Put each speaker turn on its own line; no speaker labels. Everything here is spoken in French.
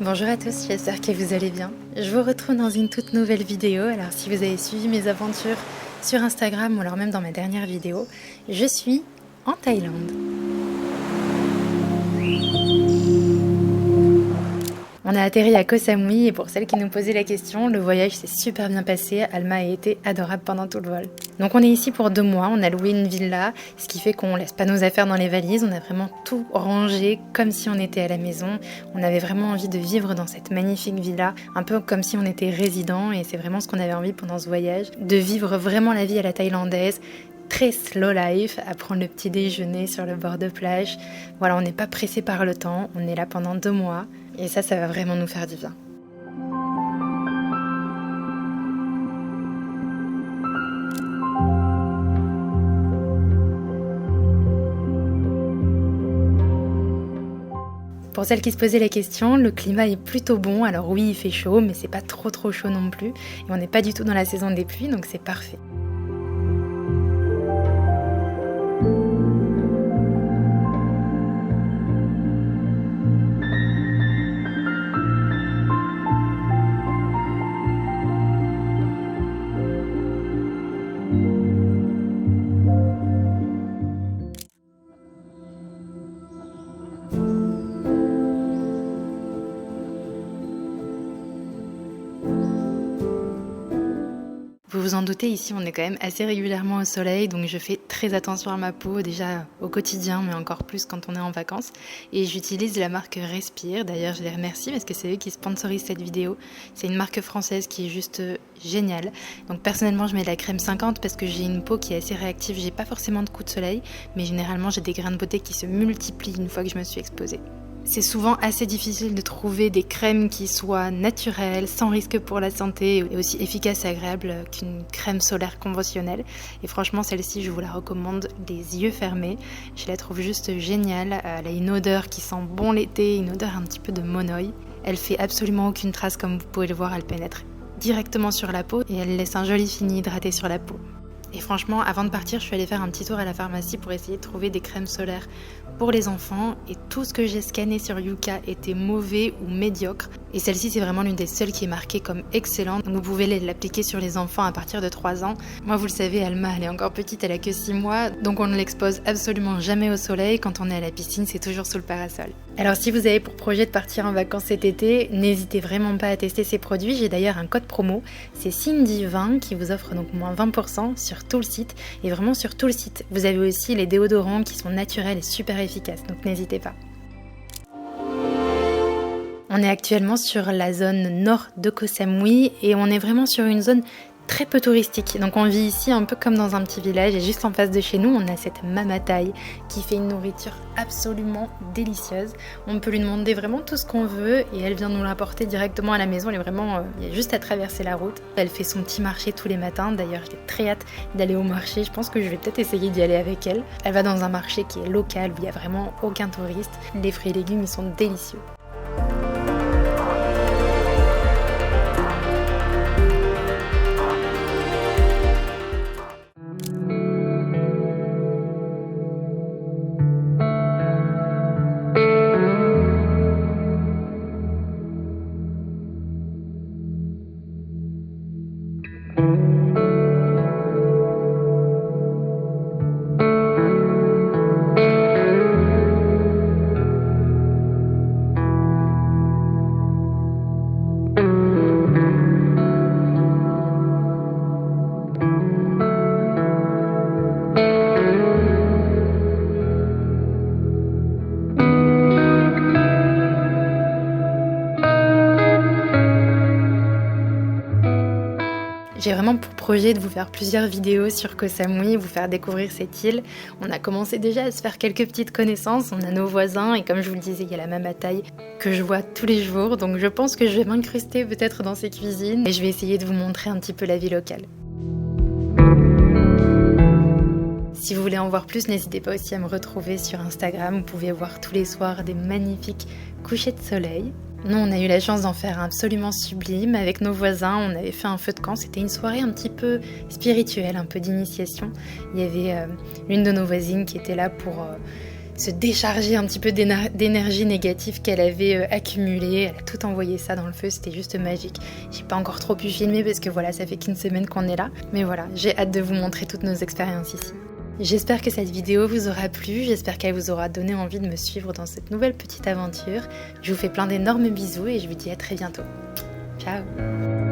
Bonjour à tous, j'espère que vous allez bien. Je vous retrouve dans une toute nouvelle vidéo. Alors si vous avez suivi mes aventures sur Instagram ou alors même dans ma dernière vidéo, je suis en Thaïlande. On a atterri à Koh Samui et pour celles qui nous posaient la question, le voyage s'est super bien passé. Alma a été adorable pendant tout le vol. Donc on est ici pour 2 mois, on a loué une villa, ce qui fait qu'on laisse pas nos affaires dans les valises, on a vraiment tout rangé comme si on était à la maison. On avait vraiment envie de vivre dans cette magnifique villa, un peu comme si on était résident et c'est vraiment ce qu'on avait envie pendant ce voyage, de vivre vraiment la vie à la thaïlandaise. Très slow life, à prendre le petit déjeuner sur le bord de plage. Voilà, on n'est pas pressé par le temps, on est là pendant 2 mois et ça va vraiment nous faire du bien. Pour celles qui se posaient la question, le climat est plutôt bon. Alors oui, il fait chaud, mais c'est pas trop chaud non plus. Et on n'est pas du tout dans la saison des pluies, donc c'est parfait. Vous vous en doutez, ici on est quand même assez régulièrement au soleil, donc je fais très attention à ma peau, déjà au quotidien, mais encore plus quand on est en vacances. Et j'utilise la marque Respire, d'ailleurs je les remercie parce que c'est eux qui sponsorisent cette vidéo. C'est une marque française qui est juste géniale. Donc personnellement je mets de la crème 50 parce que j'ai une peau qui est assez réactive, j'ai pas forcément de coups de soleil, mais généralement j'ai des grains de beauté qui se multiplient une fois que je me suis exposée. C'est souvent assez difficile de trouver des crèmes qui soient naturelles, sans risque pour la santé et aussi efficaces et agréables qu'une crème solaire conventionnelle. Et franchement, celle-ci, je vous la recommande les yeux fermés. Je la trouve juste géniale. Elle a une odeur qui sent bon l'été, une odeur un petit peu de monoï. Elle fait absolument aucune trace, comme vous pouvez le voir, elle pénètre directement sur la peau et elle laisse un joli fini hydraté sur la peau. Et franchement, avant de partir, je suis allée faire un petit tour à la pharmacie pour essayer de trouver des crèmes solaires pour les enfants. Et tout ce que j'ai scanné sur Yuka était mauvais ou médiocre. Et celle-ci, c'est vraiment l'une des seules qui est marquée comme excellente. Donc vous pouvez l'appliquer sur les enfants à partir de 3 ans. Moi, vous le savez, Alma, elle est encore petite, elle a que 6 mois. Donc on ne l'expose absolument jamais au soleil. Quand on est à la piscine, c'est toujours sous le parasol. Alors si vous avez pour projet de partir en vacances cet été, n'hésitez vraiment pas à tester ces produits. J'ai d'ailleurs un code promo, c'est Cindy20 qui vous offre donc moins 20% sur tout le site. Et vraiment sur tout le site. Vous avez aussi les déodorants qui sont naturels et super efficaces, donc n'hésitez pas. On est actuellement sur la zone nord de Koh Samui et on est vraiment sur une zone très peu touristique. Donc on vit ici un peu comme dans un petit village et juste en face de chez nous, on a cette Mama Thai qui fait une nourriture absolument délicieuse. On peut lui demander vraiment tout ce qu'on veut et elle vient nous l'apporter directement à la maison. Elle est vraiment, il y a juste à traverser la route. Elle fait son petit marché tous les matins. D'ailleurs, j'ai très hâte d'aller au marché. Je pense que je vais peut-être essayer d'y aller avec elle. Elle va dans un marché qui est local où il n'y a vraiment aucun touriste. Les fruits et légumes, ils sont délicieux. J'ai vraiment pour projet de vous faire plusieurs vidéos sur Koh Samui, vous faire découvrir cette île. On a commencé déjà à se faire quelques petites connaissances, on a nos voisins et comme je vous le disais, il y a la Mama Thai que je vois tous les jours. Donc je pense que je vais m'incruster peut-être dans ses cuisines et je vais essayer de vous montrer un petit peu la vie locale. Si vous voulez en voir plus, n'hésitez pas aussi à me retrouver sur Instagram. Vous pouvez voir tous les soirs des magnifiques couchers de soleil. Nous, on a eu la chance d'en faire un absolument sublime. Avec nos voisins, on avait fait un feu de camp. C'était une soirée un petit peu spirituelle, un peu d'initiation. Il y avait l'une de nos voisines qui était là pour se décharger un petit peu d'énergie négative qu'elle avait accumulée. Elle a tout envoyé ça dans le feu, c'était juste magique. J'ai pas encore trop pu filmer parce que voilà, ça fait qu'une semaine qu'on est là. Mais voilà, j'ai hâte de vous montrer toutes nos expériences ici. J'espère que cette vidéo vous aura plu, j'espère qu'elle vous aura donné envie de me suivre dans cette nouvelle petite aventure. Je vous fais plein d'énormes bisous et je vous dis à très bientôt. Ciao!